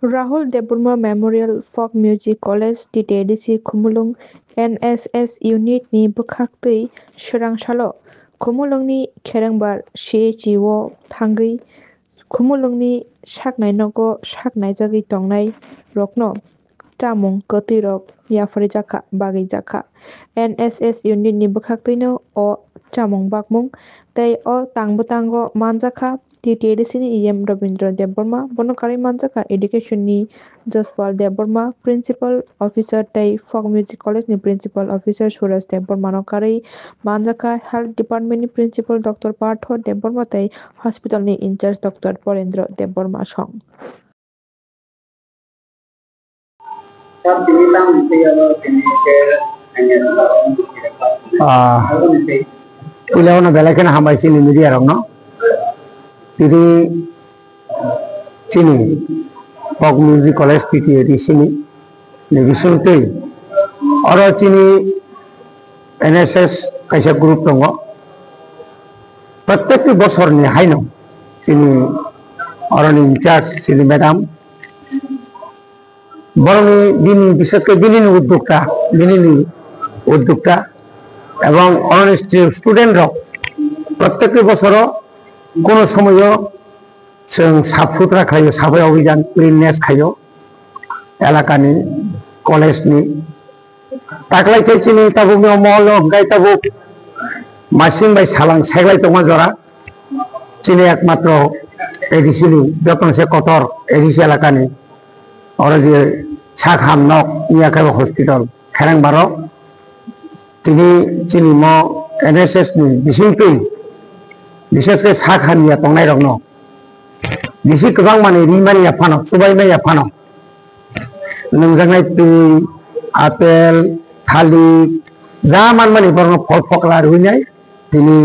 Rahul Deburma Memorial Folk Music College TTDC Khumulung NSS Unit ni bwkhaktwi srang-salo Khumulungni kherengbar CHO thangwi Khumulungni saknainogo saknaijagwi tongnai rokno chamung kwtwirok yapharijaka bagwijaka NSS Unit ni bwkhaktwino o chamung bakmung tei o tangbo manjaka TTDC ni EM Rabindra Deburma bonokarwi manjaka Education ni Jaspal Deburma Principal Officer tei Folk Music College ni Principal Officer Suraj Deburma no karwi manjaka Health Department ni Principal Dr. Partho Deburma tei Hospital ni Incharge Dr. Porendra Deburma song. Ilaw belakan hambai sini media rong no. Jadi sini Folk Music College TTD sini negisun tei. Oro sini NSS kaisa group tongo. प्रत्येक बছরনি হাইনো তিনি অরনি in charge তিনি madam বরং তিনি বিশেষ করে তিনি উদ্যোক্তা এবং অরনি স্টুডেন্টরা প্রত্যেক বছর কোন সময় जों साफुत्रा खायो साफाय अभियान क्लिननेस खायो एलाकानि कलेजनि ताकलाय खायचिनि ताबु महल गाय ताबु मासिम बाय सालां सेगलाय तमा जरा चिनि एकमात्र एडिसिनि जतनसे कतर एडिसि एलाकानि और जे साखाम नक नियाका हॉस्पिटल खेरेंबारो तिनि चिनि म एनएसएस नि बिसिंति विशेष के साखानिया तंनाय रंनो बिसि गोबां माने रिमानि याफानो सुबायमा याफानो नोंजांनाय तुइ आपेल थालिर जा माने बरनो फल फकला रुइनाय तिनि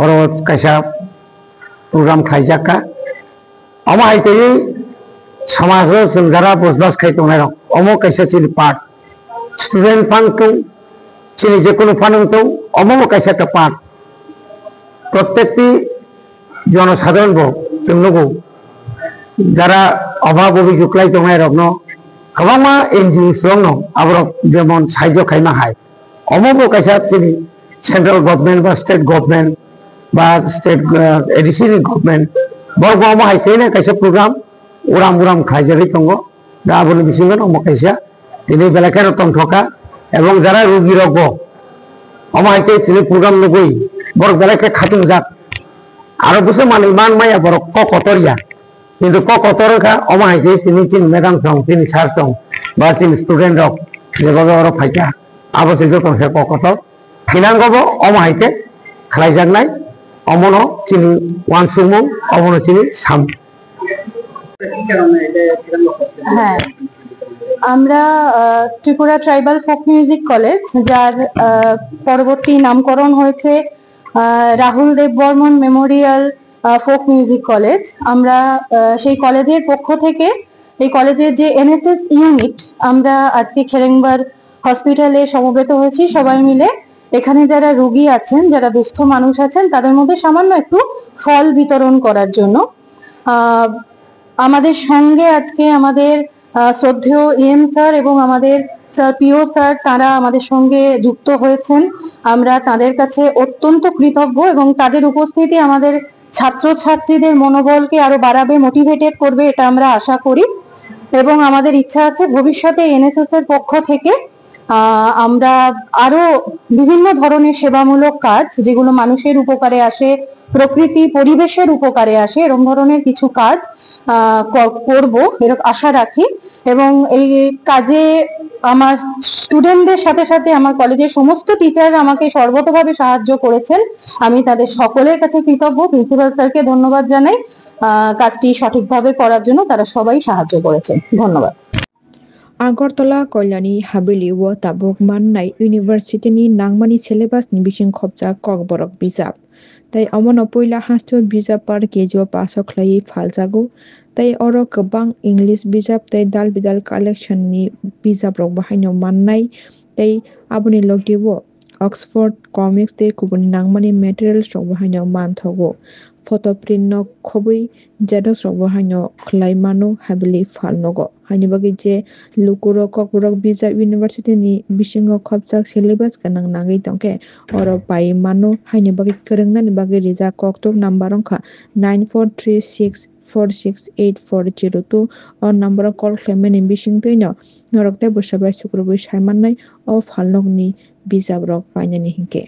और कायसा प्रोग्राम खायजाका अमा हायतै समाज जों जरा बसबास खायतंनाय रं अमो कायसा चिनि पार्ट स्टुडेंट फांखौ चिनि जेकुनु फानंखौ अमो कायसा ता पार्ट प्रत्येकटी जनसाधारण जोंनोगौ যারা অভাব অভিযোগলাই দंनाय रखनो गोबां एनजिओस दं आबरो जेमन साइजो खायमा हाय अमबो कायसा चिनि सेंट्रल गवर्नमेंट बा स्टेट गवर्नमेंट बा स्टेट एडिशनल गवर्नमेंट बरगमा हायथैना कायसा प्रोग्राम उराम खायजारि दंगो दा आबोनि बिसिंगन अमो कायसा दिनै बेलाखानो तंथका एवं যারা रोगी रगबो अमो हायथै चिनि प्रोग्राम लगै बर बेलाखे खाथिं जाक आरो बुसे माने मान माया बर कतरिया কিন্তু কতর কা অমাইতে তিনি চিন ম্যাডাম সং তিনি স্যার সং বা চিন স্টুডেন্ট রক যেভাবে ওরা ফাইটা আবশ্যক কংসে কত ফিনাঙ্গব অমাইতে খাইজাকনাই অমন চিনি ওয়ান সুমু অমন চিনি সাম হ্যাঁ আমরা Tripura tribal folk music college যার পরবর্তী নামকরণ হয়েছে Rahul Dev Barman memorial folk music college আমরা সেই কলেজের পক্ষ থেকে এই কলেজের যে এনএসএস ইউনিট আমরা আজকে খেরেংবার হসপিটালে সমবেত হয়েছি সবাই মিলে এখানে যারা রোগী আছেন যারা দুস্থ মানুষ আছেন তাদের মধ্যে সামান্য একটু ফল বিতরণ করার জন্য আমাদের সঙ্গে আজকে আমাদের শ্রদ্ধেয় এম স্যার এবং আমাদের স্যার পিও স্যার তারা আমাদের সঙ্গে যুক্ত হয়েছেন আমরা তাদের কাছে অত্যন্ত কৃতজ্ঞ এবং তাদের উপস্থিতি আমাদের ছাত্রছাত্রীদের মনোবলকে আরো বাড়াবে মোটিভেটেড করবে এটা আমরা আশা করি এবং আমাদের ইচ্ছা আছে ভবিষ্যতে এনএসএস এর পক্ষ থেকে আমরা আরো বিভিন্ন ধরনের সেবামূলক কাজ যেগুলো মানুষের উপকারে আসে প্রকৃতি পরিবেশের উপকারে আসে এরকম ধরনের কিছু কাজ করব এরকম আশা রাখি এবং এই কাজে আমার স্টুডেন্টদের সাথে সাথে আমার কলেজের সমস্ত টিচার আমাকে সর্বতভাবে সাহায্য করেছেন আমি তাদের সকলের কাছে কৃতজ্ঞ প্রিন্সিপাল স্যারকে ধন্যবাদ জানাই কাজটি সঠিকভাবে করার জন্য তারা সবাই সাহায্য করেছে ধন্যবাদ আগরতলা কল্যাণী হাবেলি ও তাবুক মাননাই ইউনিভার্সিটিनि नांमानि सिलेबासनि बिसिं खबजा ककबरक बिजाब तै अमन पयला हास्थ बिजाब पार केजिओ पासो ख्लायै फालजागौ तै अरो गोबां इंलिश बिजाब तै दाल बिदाल कालेक्शननि बिजाब रक बाहायनो माननाय तै आबुनि लगिवो ऑक्सफोर्ड कॉमिक्स तै गुबुन नांमानि मेटेरियल्स रक बाहायनो मानथगौ photo print no khobui xerox rok bo haino khlai mano habili falnogo haini bagi je lukuro kokrok bijak university ni bisingo khopjak syllabus kanang nangui tongkhe oro pai mano haini bagi kwrwngnani bagi rijak koktok number wngkha 9436468402 o number o call khlaimani bisingtwi no norok tei bwsabai sukrubui saimannai o phalnokni bijap rok painani hinkhe.